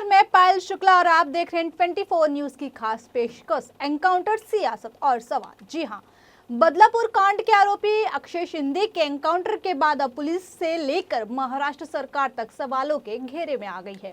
नमस्कार, मैं पायल शुक्ला और आप देख रहे हैं 24 न्यूज की खास पेशकश एनकाउंटर, सियासत और सवाल। जी हां, बदलापुर कांड के आरोपी अक्षय शिंदे के एनकाउंटर के बाद अब पुलिस से लेकर महाराष्ट्र सरकार तक सवालों के घेरे में आ गई है।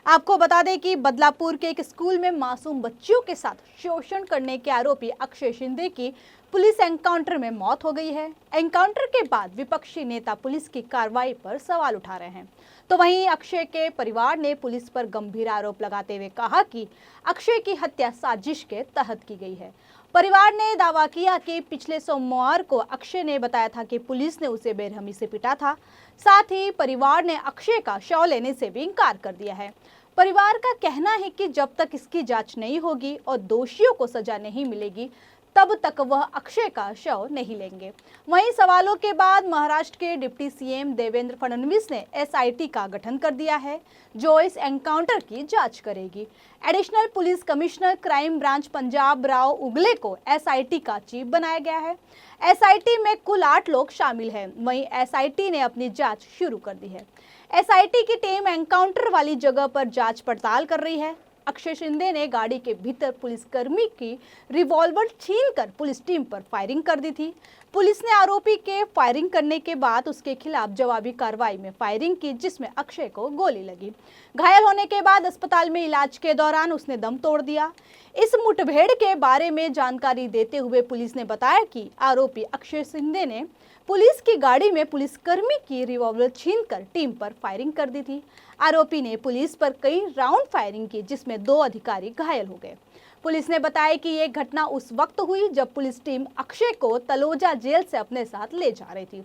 आपको बता दें कि बदलापुर के एक स्कूल में मासूम बच्चियों के साथ शोषण करने के आरोपी अक्षय शिंदे की पुलिस एनकाउंटर में मौत हो गई है। एनकाउंटर के बाद विपक्षी नेता पुलिस की कार्रवाई पर सवाल उठा रहे हैं, तो वहीं अक्षय के परिवार ने पुलिस पर गंभीर आरोप लगाते हुए कहा कि अक्षय की हत्या साजिश के तहत की गई है। परिवार ने दावा किया कि पिछले सोमवार को अक्षय ने बताया था कि पुलिस ने उसे बेरहमी से पीटा था। साथ ही परिवार ने अक्षय का शव लेने से भी इनकार कर दिया है। परिवार का कहना है कि जब तक इसकी जांच नहीं होगी और दोषियों को सजा नहीं मिलेगी, तब तक वह अक्षय का शव नहीं लेंगे। वहीं सवालों के बाद महाराष्ट्र के डिप्टी सीएम देवेंद्र फडणवीस ने एसआईटी का गठन कर दिया है, जो इस एनकाउंटर की जांच करेगी। Additional police commissioner crime branch Punjab Rao उगले को एसआईटी का चीफ बनाया गया है। एसआईटी में कुल 8 लोग शामिल हैं। वहीं एसआईटी ने अपनी जांच शुरू कर दी है। एसआईटी की टीम एनकाउंटर वाली जगह पर जांच पड़ताल कर रही है। अक्षय शिंदे ने गाड़ी के भीतर पुलिसकर्मी की रिवॉल्वर छीनकर पुलिस टीम पर फायरिंग कर दी थी। पुलिस ने आरोपी के फायरिंग करने के बाद उसके खिलाफ जवाबी कार्रवाई में फायरिंग की, जिसमें अक्षय को गोली लगी। घायल होने के बाद अस्पताल में इलाज के दौरान उसने दम तोड़ दिया। इस मुठभेड़ के बारे में जानकारी देते हुए पुलिस ने बताया कि आरोपी अक्षय शिंदे ने पुलिस की गाड़ी में पुलिसकर्मी की रिवॉल्वर छीनकर टीम पर फायरिंग कर दी थी। आरोपी ने पुलिस पर कई राउंड फायरिंग की, जिसमें 2 अधिकारी घायल हो गए। पुलिस ने बताया कि यह घटना उस वक्त हुई जब पुलिस टीम अक्षय को तलोजा जेल से अपने साथ ले जा रही थी।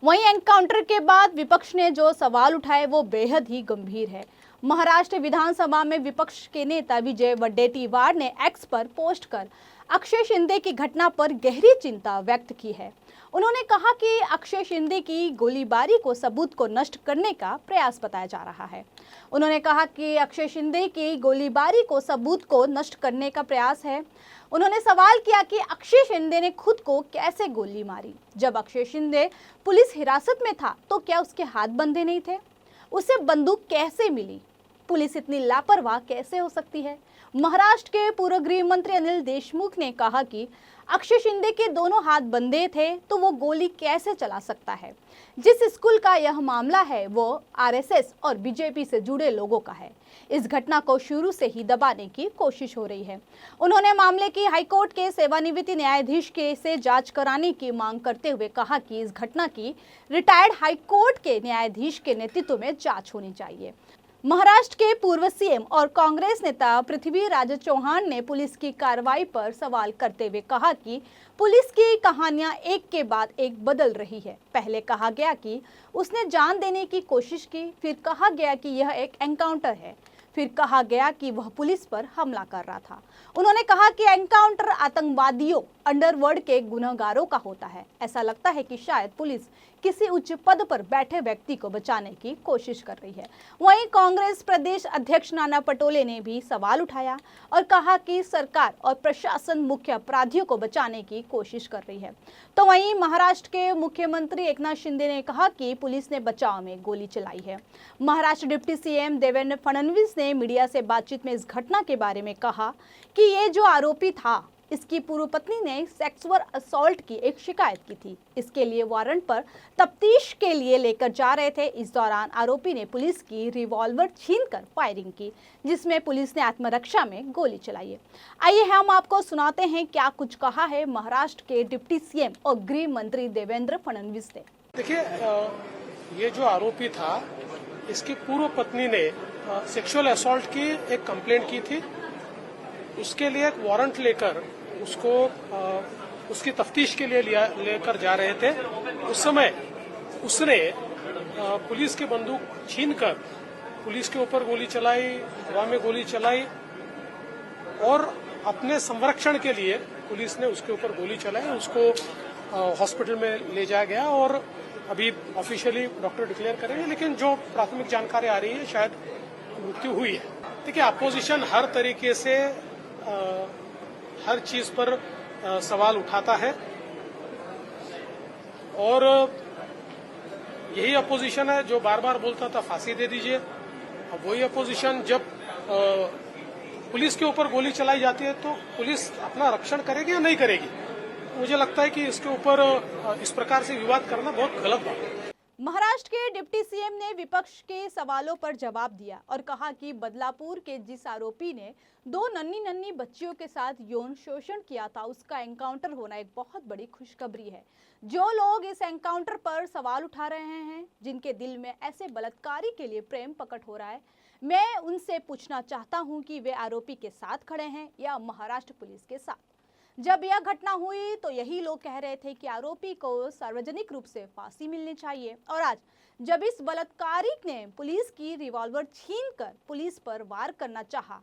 वहीं एनकाउंटर के बाद विपक्ष ने जो सवाल उठाए वो बेहद ही गंभीर है। महाराष्ट्र विधानसभा में विपक्ष के नेता विजय वडेट्टीवार ने एक्स पर पोस्ट कर अक्षय शिंदे की घटना पर गहरी चिंता व्यक्त की है। उन्होंने कहा कि अक्षय शिंदे की गोलीबारी को सबूत को नष्ट करने का प्रयास बताया जा रहा है। उन्होंने कहा कि अक्षय शिंदे की गोलीबारी को सबूत को नष्ट करने का प्रयास है। उन्होंने सवाल किया कि अक्षय शिंदे ने खुद को कैसे गोली मारी। जब अक्षय शिंदे पुलिस हिरासत में था तो क्या उसके हाथ बंधे नहीं थे? उसे बंदूक कैसे मिली? पुलिस इतनी लापरवाह कैसे हो सकती है? महाराष्ट्र के पूर्व गृह मंत्री अनिल देशमुख ने कहा कि अक्षय शिंदे के दोनों हाथ बंधे थे तो वो गोली कैसे चला सकता है? जिस स्कूल का यह मामला है वो आरएसएस और बीजेपी से जुड़े लोगों का है। इस घटना को शुरू से ही दबाने की कोशिश हो रही है। उन्होंने मामले की हाईकोर्ट के सेवानिवृत्त न्यायाधीश के से जांच कराने की मांग करते हुए कहा कि इस घटना की रिटायर्ड हाईकोर्ट के न्यायाधीश के नेतृत्व में जांच होनी चाहिए। महाराष्ट्र के पूर्व सीएम और कांग्रेस नेता पृथ्वीराज चौहान ने पुलिस की कार्रवाई पर सवाल करते हुए कहा कि पुलिस की कहानियां एक के बाद एक बदल रही है। पहले कहा गया कि उसने जान देने की कोशिश की, फिर कहा गया कि यह एक एनकाउंटर है, फिर कहा गया कि वह पुलिस पर हमला कर रहा था। उन्होंने कहा कि एनकाउंटर आतंकवादियों, अंडरवर्ल्ड के गुनहगारों का होता है। ऐसा लगता है कि शायद पुलिस किसी उच्च पद पर बैठे व्यक्ति को बचाने की कोशिश कर रही है। वहीं कांग्रेस प्रदेश अध्यक्ष नाना पटोले ने भी सवाल उठाया और कहा कि सरकार और प्रशासन मुख्य अपराधियों को बचाने की कोशिश कर रही है। तो वहीं महाराष्ट्र के मुख्यमंत्री एकनाथ शिंदे ने कहा कि पुलिस ने बचाव में गोली चलाई है। महाराष्ट्र डिप्टी सीएम देवेंद्र फडणवीस ने मीडिया से बातचीत में इस घटना के बारे में कहा कि ये जो आरोपी था, इसकी पूर्व पत्नी ने सेक्सुअल असॉल्ट की एक शिकायत की थी। इसके लिए वारंट पर तफ्तीश के लिए लेकर जा रहे थे। इस दौरान आरोपी ने पुलिस की रिवॉल्वर छीनकर फायरिंग की, जिसमें पुलिस ने आत्मरक्षा में गोली चलाई है। आइए हम आपको सुनाते हैं क्या कुछ कहा है महाराष्ट्र के डिप्टी सीएम और गृह मंत्री देवेंद्र फडणवीस ने। देखिए, ये जो आरोपी था, इसकी पूर्व पत्नी ने सेक्सुअल असॉल्ट की एक कंप्लेंट की थी। उसके लिए एक वारंट लेकर उसको उसकी तफ्तीश के लिए लेकर जा रहे थे। उस समय उसने पुलिस की बंदूक छीनकर पुलिस के ऊपर गोली चलाई, हवा में गोली चलाई और अपने संरक्षण के लिए पुलिस ने उसके ऊपर गोली चलाई। उसको हॉस्पिटल में ले जाया गया और अभी ऑफिशियली डॉक्टर डिक्लेयर करेंगे, लेकिन जो प्राथमिक जानकारी आ रही है शायद मृत्यु हुई है। देखिए, अपोजिशन हर तरीके से हर चीज पर सवाल उठाता है और यही अपोजिशन है जो बार बार बोलता था फांसी दे दीजिए, अब वही अपोजिशन जब पुलिस के ऊपर गोली चलाई जाती है तो पुलिस अपना रक्षण करेगी या नहीं करेगी? मुझे लगता है कि इसके ऊपर इस प्रकार से विवाद करना बहुत गलत बात है। महाराष्ट्र के डिप्टी सीएम ने विपक्ष के सवालों पर जवाब दिया और कहा कि बदलापुर के जिस आरोपी ने 2 नन्ही बच्चियों के साथ यौन शोषण किया था उसका एनकाउंटर होना एक बहुत बड़ी खुशखबरी है। जो लोग इस एनकाउंटर पर सवाल उठा रहे हैं, जिनके दिल में ऐसे बलात्कारी के लिए प्रेम प्रकट हो रहा है, मैं उनसे पूछना चाहता हूं कि वे आरोपी के साथ खड़े हैं या महाराष्ट्र पुलिस के साथ। जब यह घटना हुई तो यही लोग कह रहे थे कि आरोपी को सार्वजनिक रूप से फांसी मिलनी चाहिए, और आज जब इस बलात्कारी ने पुलिस की रिवॉल्वर छीनकर पुलिस पर वार करना चाहा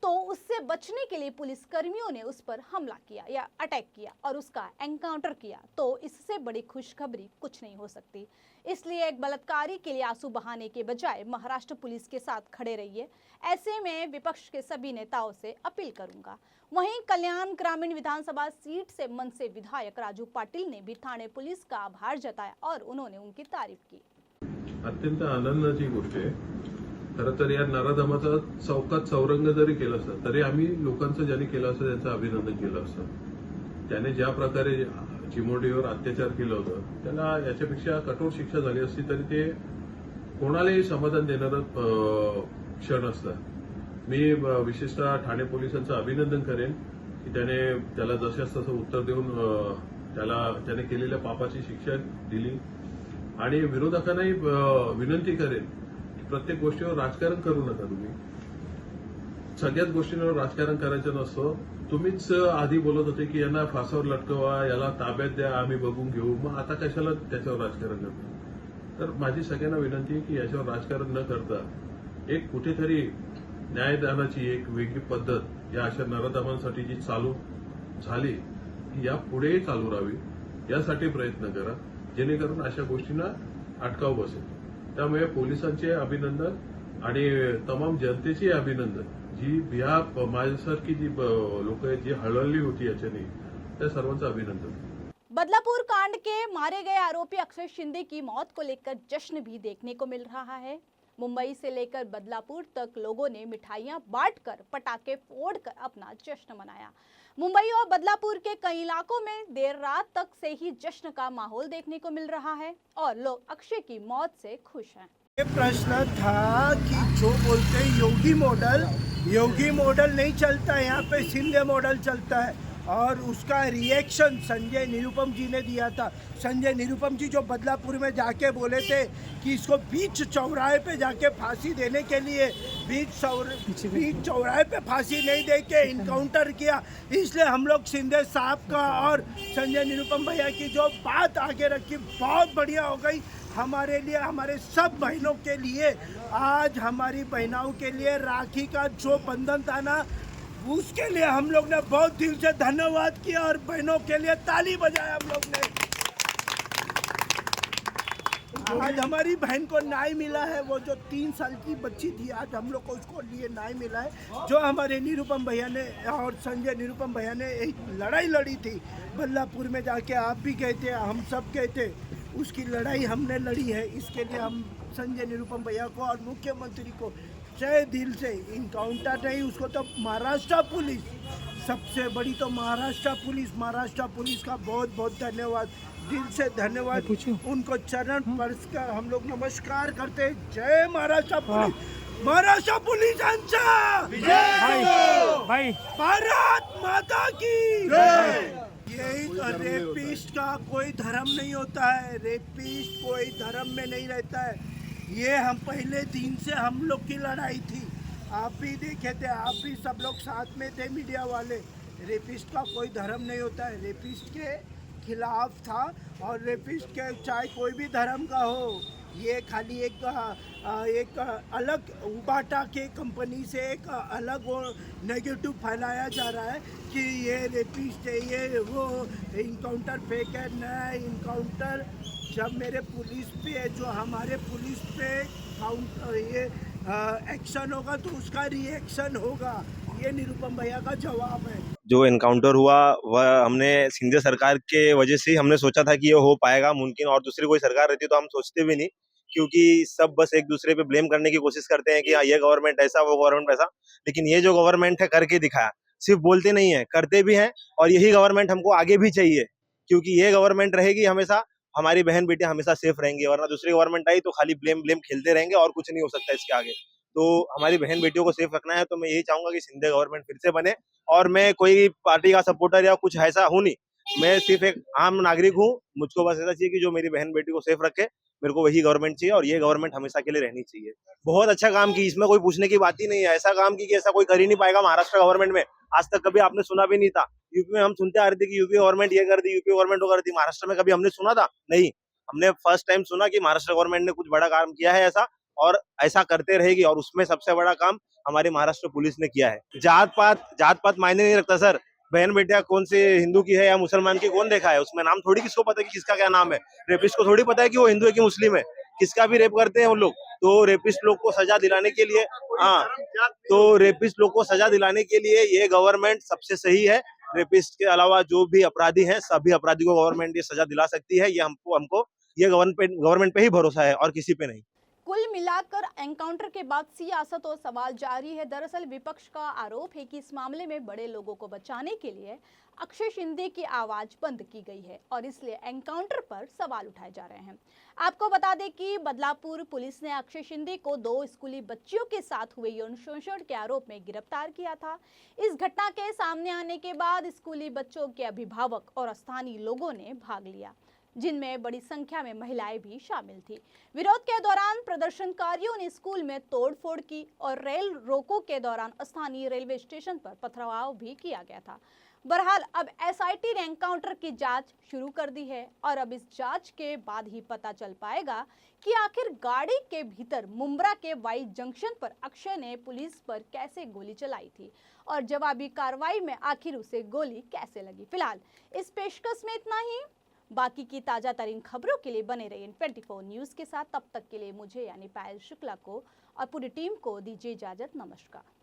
तो उससे बचने के लिए पुलिस कर्मियों ने उस पर हमला किया या अटैक किया और उसका एनकाउंटर किया, तो इससे बड़ी खुशखबरी कुछ नहीं हो सकती। इसलिए एक बलात्कारी के लिए आंसू बहाने के बजाय महाराष्ट्र पुलिस के साथ खड़े रहिए, ऐसे में विपक्ष के सभी नेताओं से अपील करूंगा। वहीं कल्याण ग्रामीण विधानसभा सीट से मन से विधायक राजू पाटिल ने भी ठाणे पुलिस का आभार जताया और उन्होंने उनकी तारीफ की। अत्यंत आनंदाची गोष्ट आहे। खरं तर या नराधमाचा चौकात चौरंग जरी केला असता तरी आम्ही लोकांचं ज्यांनी केलं असतं त्यांचं अभिनंदन केलं असतं। त्याने ज्या प्रकारे चिमोडीवर अत्याचार केलं होतं त्याला याच्यापेक्षा कठोर शिक्षा झाली असती तरी ते कोणालाही समाधान देणारं क्षण असतं। मी विशेषतः ठाणे पोलिसांचं अभिनंदन करेन की त्याला जशास तसं उत्तर देऊन त्याने केलेल्या पापाची शिक्षा दिली, आणि विरोधकांनाही विनंती करेन की प्रत्येक गोष्टीवर राजकारण करू नका। तुम्ही सगळ्याच गोष्टींवर राजकारण करायचं नसतं। तुम्हीच आधी बोलत होते की यांना फासावर लटकवा, याला ताब्यात द्या, आम्ही बघून घेऊ, मग आता कशाला त्याच्यावर राजकारण करता? तर माझी सगळ्यांना विनंती आहे की याच्यावर राजकारण न करता एक कुठेतरी न्यायदानाची एक वेगळी पद्धत या अशा नराधमांसाठी जी चालू झाली या पुढेही चालू राहावी यासाठी प्रयत्न करा, जेणेकरून अशा गोष्टींना अटकाव बसेल। त्यामुळे पोलिसांचे अभिनंदन आणि तमाम जनतेचे अभिनंदन, जी माझ्यासारखी जी लोक आहेत जी हळहळली होती याच्याने, त्या सर्वांचं अभिनंदन। बदलापुर कांड के मारे गए आरोपी अक्षय शिंदे की मौत को लेकर जश्न भी देखने को मिल रहा है। मुंबई से लेकर बदलापुर तक लोगों ने मिठाइयां बांटकर, पटाखे फोड़कर अपना जश्न मनाया। मुंबई और बदलापुर के कई इलाकों में देर रात तक से ही जश्न का माहौल देखने को मिल रहा है और लोग अक्षय की मौत से खुश हैं। ये प्रश्न था कि जो बोलते हैं योगी मॉडल नहीं चलता, यहाँ पे शिंदे मॉडल चलता है, और उसका रिएक्शन संजय निरुपम जी ने दिया था। संजय निरुपम जी जो बदलापुर में जाके बोले थे कि इसको बीच चौराहे पे जाके फांसी देने के लिए बीच चौराहे पे फांसी नहीं दे के इनकाउंटर किया, इसलिए हम लोग शिंदे साहब का और संजय निरुपम भैया की जो बात आगे रखी बहुत बढ़िया हो गई हमारे लिए, हमारे सब बहनों के लिए। आज हमारी बहनों के लिए राखी का जो बंधन था ना, उसके लिए हम लोग ने बहुत दिल से धन्यवाद किया और बहनों के लिए ताली बजाया हम लोग ने। आज हमारी बहन को न्याय मिला है, वो जो 3 साल की बच्ची थी, आज हम लोग को उसको लिए न्याय मिला है। जो हमारे निरुपम भैया ने और संजय निरुपम भैया ने एक लड़ाई लड़ी थी बदलापुर में जाके, आप भी गए थे, हम सब गए थे, उसकी लड़ाई हमने लड़ी है। इसके लिए हम संजय निरुपम भैया को और मुख्यमंत्री को जय दिल से, इनकाउंटर नहीं, उसको तो महाराष्ट्र पुलिस, सबसे बड़ी तो महाराष्ट्र पुलिस का बहुत बहुत धन्यवाद, दिल से धन्यवाद। उनको चरण स्पर्श कर हम लोग नमस्कार करते हैं। जय महाराष्ट्र पुलिस, महाराष्ट्र पुलिसांचा भाई भारत माता की जय। यही तो, रेपिस्ट का कोई धर्म नहीं होता है, रेपिस्ट कोई धर्म में नहीं रहता है। ये हम पहले दिन से हम लोग की लड़ाई थी, आप भी देखे थे, आप भी सब लोग साथ में थे मीडिया वाले। रेपिस्ट का कोई धर्म नहीं होता है, रेपिस्ट के खिलाफ था, और रेपिस्ट के चाहे कोई भी धर्म का हो, ये खाली एक अलग उबाटा के कंपनी से एक अलग वो नेगेटिव फैलाया जा रहा है कि ये रेपिस्ट है, ये वो इनकाउंटर फेक है। नया इनकाउंटर जब मेरे पुलिस पे, जो हमारे पुलिस पे ये एक्शन होगा तो उसका रिएक्शन होगा, ये निरुपम भैया का जवाब है। जो एनकाउंटर हुआ वह हमने सिंधिया सरकार के वजह से हमने सोचा था कि ये हो पाएगा मुमकिन, और दूसरी कोई सरकार रहती तो हम सोचते भी नहीं क्योंकि सब बस एक दूसरे पे ब्लेम करने की कोशिश करते हैं कि हाँ ये गवर्नमेंट ऐसा, वो गवर्नमेंट ऐसा। लेकिन ये जो गवर्नमेंट है करके दिखाया, सिर्फ बोलते नहीं है, करते भी हैं। और यही गवर्नमेंट हमको आगे भी चाहिए, क्योंकि ये गवर्नमेंट रहेगी हमेशा, हमारी बहन बेटियां हमेशा सेफ रहेंगी। वरना दूसरी गवर्नमेंट आई तो खाली ब्लेम ब्लेम खेलते रहेंगे और कुछ नहीं हो सकता इसके आगे। तो हमारी बहन बेटियों को सेफ रखना है तो मैं यही चाहूंगा कि शिंदे गवर्नमेंट फिर से बने। और मैं कोई पार्टी का सपोर्टर या कुछ ऐसा हूं नहीं, मैं सिर्फ एक आम नागरिक हूँ। मुझको बस ऐसा चाहिए कि जो मेरी बहन बेटी को सेफ रखे, मेरे को वही गवर्नमेंट चाहिए और ये गवर्नमेंट हमेशा के लिए रहनी चाहिए। बहुत अच्छा काम की, इसमें कोई पूछने की बात ही नहीं है। ऐसा काम की कि ऐसा कोई कर ही नहीं पाएगा महाराष्ट्र गवर्नमेंट में, आज तक कभी आपने सुना भी नहीं था। यूपी में हम सुनते आ रहे थे कि यूपी गवर्नमेंट ये कर दी, यूपी गवर्नमेंट वो कर दी। महाराष्ट्र में कभी हमने सुना था? नहीं। हमने फर्स्ट टाइम सुना कि महाराष्ट्र गवर्नमेंट ने कुछ बड़ा काम किया है ऐसा, और ऐसा करते रहेगी। और उसमें सबसे बड़ा काम हमारी महाराष्ट्र पुलिस ने किया है। जात पात मायने नहीं रखता सर। बहन बेटिया कौन से हिंदू की है या मुसलमान की, कौन देखा है? उसमें नाम थोड़ी किसको पता है कि किसका क्या नाम है। रेपिस्ट को थोड़ी पता है कि वो हिंदू है कि मुस्लिम है। किसका भी रेप करते हैं उन लोग। तो रेपिस्ट लोग को सजा दिलाने के लिए, तो रेपिस्ट लोग को सजा दिलाने के लिए ये गवर्नमेंट सबसे सही है। रेपिस्ट के अलावा जो भी अपराधी हैं, सभी अपराधी को गवर्नमेंट ये सजा दिला सकती है। ये हमको ये गवर्नमेंट पे ही भरोसा है और किसी पे नहीं। कुल मिलाकर एनकाउंटर के बाद सियासत और सवाल जारी है। दरअसल विपक्ष का आरोप है कि इस मामले में बड़े लोगों को बचाने के लिए अक्षय शिंदे की आवाज बंद की गई है और इसलिए एनकाउंटर पर सवाल उठाए जा रहे हैं। आपको बता दें कि बदलापुर पुलिस ने अक्षय शिंदे को 2 स्कूली बच्चियों के साथ हुए यौन शोषण के आरोप में गिरफ्तार किया था। इस घटना के सामने आने के बाद स्कूली बच्चों के अभिभावक और स्थानीय लोगों ने भाग लिया, जिनमें बड़ी संख्या में महिलाएं भी शामिल थी। विरोध के दौरान प्रदर्शनकारियों ने स्कूल में तोड़फोड़ की और रेल रोको के दौरान स्थानीय रेलवे स्टेशन पर पथराव भी किया गया था। बहरहाल अब एसआईटी ने एनकाउंटर की जांच शुरू कर दी है और अब इस जांच के बाद ही पता चल पाएगा कि आखिर गाड़ी के भीतर मुंब्रा के वाई जंक्शन पर अक्षय ने पुलिस पर कैसे गोली चलाई थी और जवाबी कार्रवाई में आखिर उसे गोली कैसे लगी। फिलहाल इस पेशकश में इतना ही। बाकी की ताजा तरीन खबरों के लिए बने रहिए 24 न्यूज के साथ। तब तक के लिए मुझे यानी पायल शुक्ला को और पूरी टीम को दीजिए इजाजत। नमस्कार।